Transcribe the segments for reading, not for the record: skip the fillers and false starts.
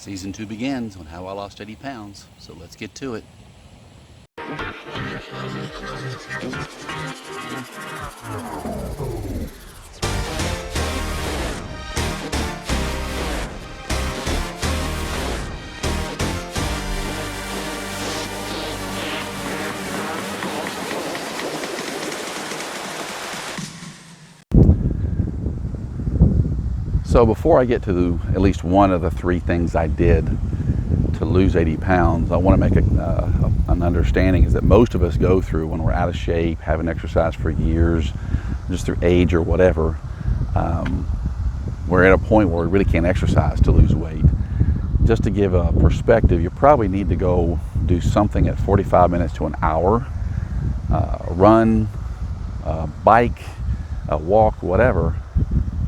Season 2 begins on how I lost 80 pounds, so let's get to it. So before I get to at least one of the three things I did to lose 80 pounds, I want to make an understanding is that most of us go through when we're out of shape, haven't exercised for years, just through age or whatever, we're at a point where we really can't exercise to lose weight. Just to give a perspective, you probably need to go do something at 45 minutes to an hour, run, bike, walk, whatever,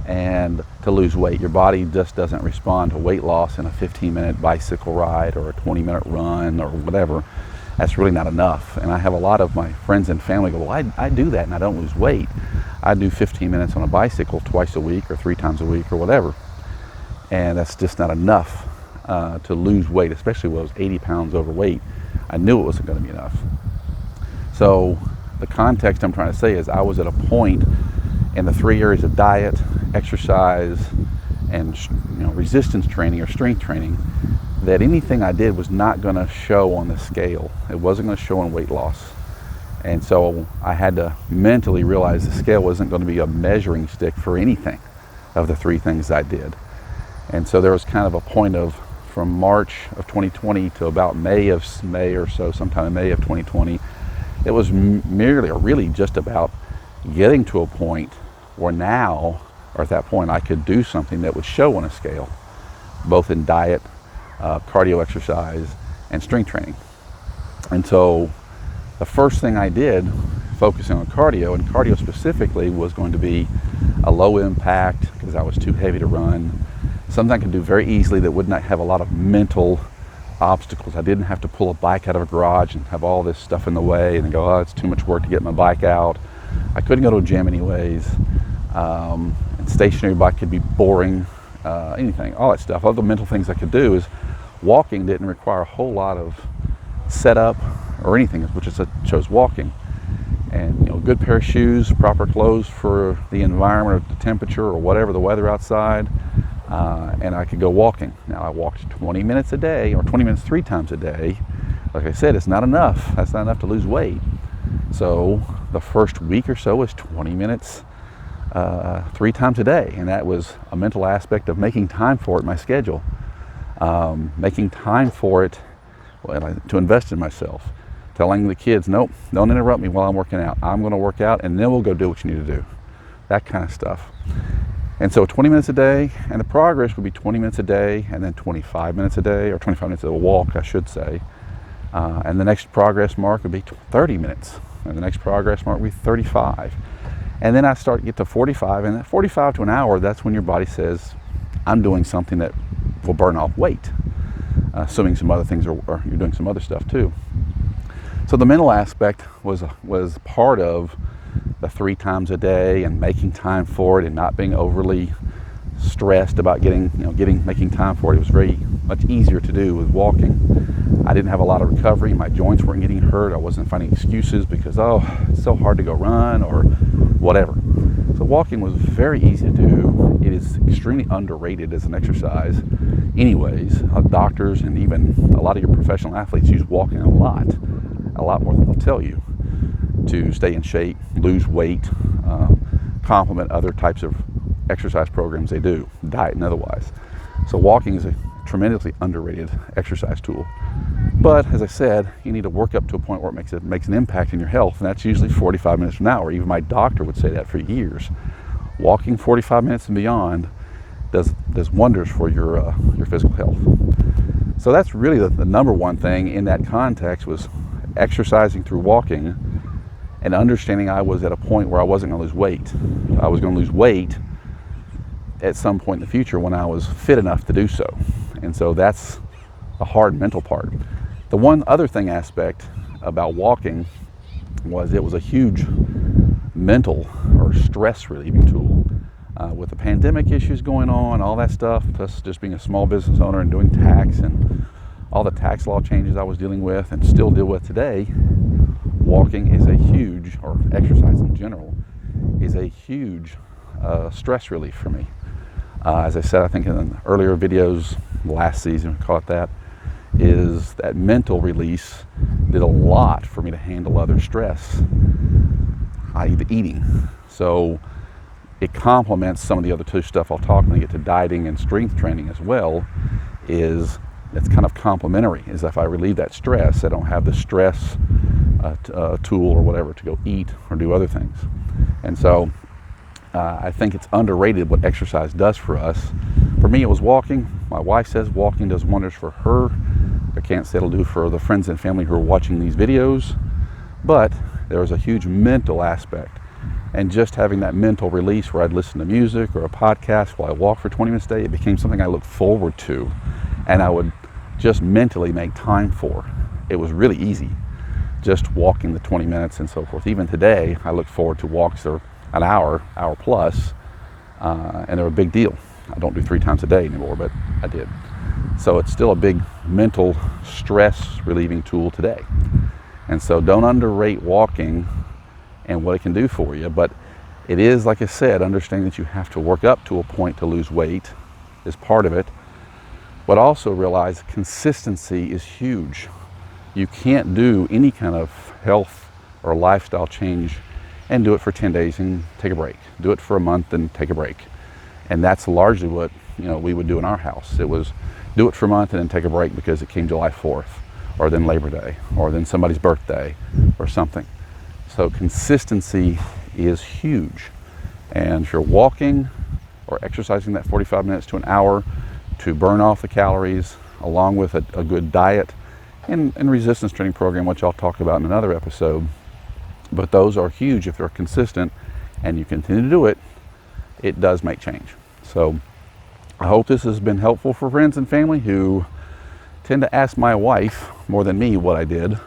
and to lose weight. Your body just doesn't respond to weight loss in a 15-minute bicycle ride or a 20-minute run or whatever. That's really not enough. And I have a lot of my friends and family go, well, I do that and I don't lose weight. I do 15 minutes on a bicycle twice a week or 3 times a week or whatever. And that's just not enough to lose weight, especially when I was 80 pounds overweight. I knew it wasn't going to be enough. So the context I'm trying to say is I was at a point in the 3 areas of diet, exercise, and resistance training or strength training that anything I did was not going to show on the scale. It wasn't going to show in weight loss. And so I had to mentally realize the scale wasn't going to be a measuring stick for anything of the 3 things I did. And so there was kind of a point of from March of 2020 to about May or so, sometime in May of 2020, it was merely or really just about getting to a point where now, or at that point, I could do something that would show on a scale, both in diet, cardio exercise, and strength training. And so the first thing I did, focusing on cardio, and cardio specifically, was going to be a low impact because I was too heavy to run. Something I could do very easily that would not have a lot of mental obstacles. I didn't have to pull a bike out of a garage and have all this stuff in the way and go, oh, it's too much work to get my bike out. I couldn't go to a gym anyways. And stationary bike could be boring, anything, all that stuff. All the mental things I could do is walking didn't require a whole lot of setup or anything, which is I chose walking. And good pair of shoes, proper clothes for the environment or the temperature or whatever the weather outside, and I could go walking. Now I walked 20 minutes a day or 20 minutes 3 times a day. Like I said, it's not enough. That's not enough to lose weight. So the first week or so was 20 minutes 3 times a day, and that was a mental aspect of making time for it in my schedule, making time for it to invest in myself, telling the kids, nope, don't interrupt me while I'm working out. I'm going to work out and then we'll go do what you need to do, that kind of stuff. And so 20 minutes a day, and the progress would be 20 minutes a day and then 25 minutes a day, or 25 minutes of a walk, I should say. And the next progress mark would be 30 minutes, and the next progress mark would be 35. And then I start to get to 45, and at 45 to an hour, that's when your body says, I'm doing something that will burn off weight, assuming some other things or you're doing some other stuff too. So the mental aspect was part of the 3 times a day and making time for it and not being overly stressed about making time for it. It was very much easier to do with walking. I didn't have a lot of recovery. My joints weren't getting hurt. I wasn't finding excuses because, it's so hard to go run or whatever. So walking was very easy to do. It is extremely underrated as an exercise. Anyways, doctors and even a lot of your professional athletes use walking a lot more than they'll tell you, to stay in shape, lose weight, complement other types of exercise programs they do, diet and otherwise. So walking is a tremendously underrated exercise tool. But as I said, you need to work up to a point where it makes an impact in your health, and that's usually 45 minutes an hour. Even my doctor would say that for years. Walking 45 minutes and beyond does wonders for your physical health. So that's really the number one thing in that context, was exercising through walking and understanding I was at a point where I wasn't going to lose weight. I was going to lose weight at some point in the future when I was fit enough to do so. And so that's the hard mental part. The one other aspect about walking was it was a huge mental or stress relieving tool. with the pandemic issues going on, all that stuff, plus just being a small business owner and doing tax and all the tax law changes I was dealing with and still deal with today, walking is a huge, or exercise in general, is a huge stress relief for me. As I said, I think in earlier videos, last season, we call it that, is that mental release did a lot for me to handle other stress, i.e. the eating. So it complements some of the other two stuff I'll talk when I get to dieting and strength training as well, is it's kind of complementary. Is if I relieve that stress, I don't have the stress tool or whatever to go eat or do other things. And so I think it's underrated what exercise does for us. For me, it was walking. My wife says walking does wonders for her. I can't say it'll do for the friends and family who are watching these videos, but there was a huge mental aspect. And just having that mental release where I'd listen to music or a podcast while I walk for 20 minutes a day, it became something I looked forward to and I would just mentally make time for. It was really easy, just walking the 20 minutes and so forth. Even today, I look forward to walks that are an hour plus, and they're a big deal. I don't do 3 times a day anymore, but I did. So it's still a big mental stress relieving tool today. And so don't underrate walking and what it can do for you. But it is, like I said, understanding that you have to work up to a point to lose weight is part of it. But also realize consistency is huge. You can't do any kind of health or lifestyle change and do it for 10 days and take a break. Do it for a month and take a break. And that's largely what we would do in our house. It was do it for a month and then take a break because it came July 4th, or then Labor Day, or then somebody's birthday, or something. So consistency is huge. And if you're walking or exercising that 45 minutes to an hour to burn off the calories, along with a good diet and resistance training program, which I'll talk about in another episode, but those are huge. If they're consistent and you continue to do it, it does make change. So I hope this has been helpful for friends and family who tend to ask my wife more than me what I did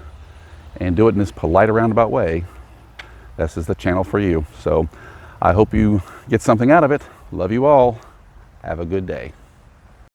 and do it in this polite roundabout way. This is the channel for you. So I hope you get something out of it. Love you all. Have a good day.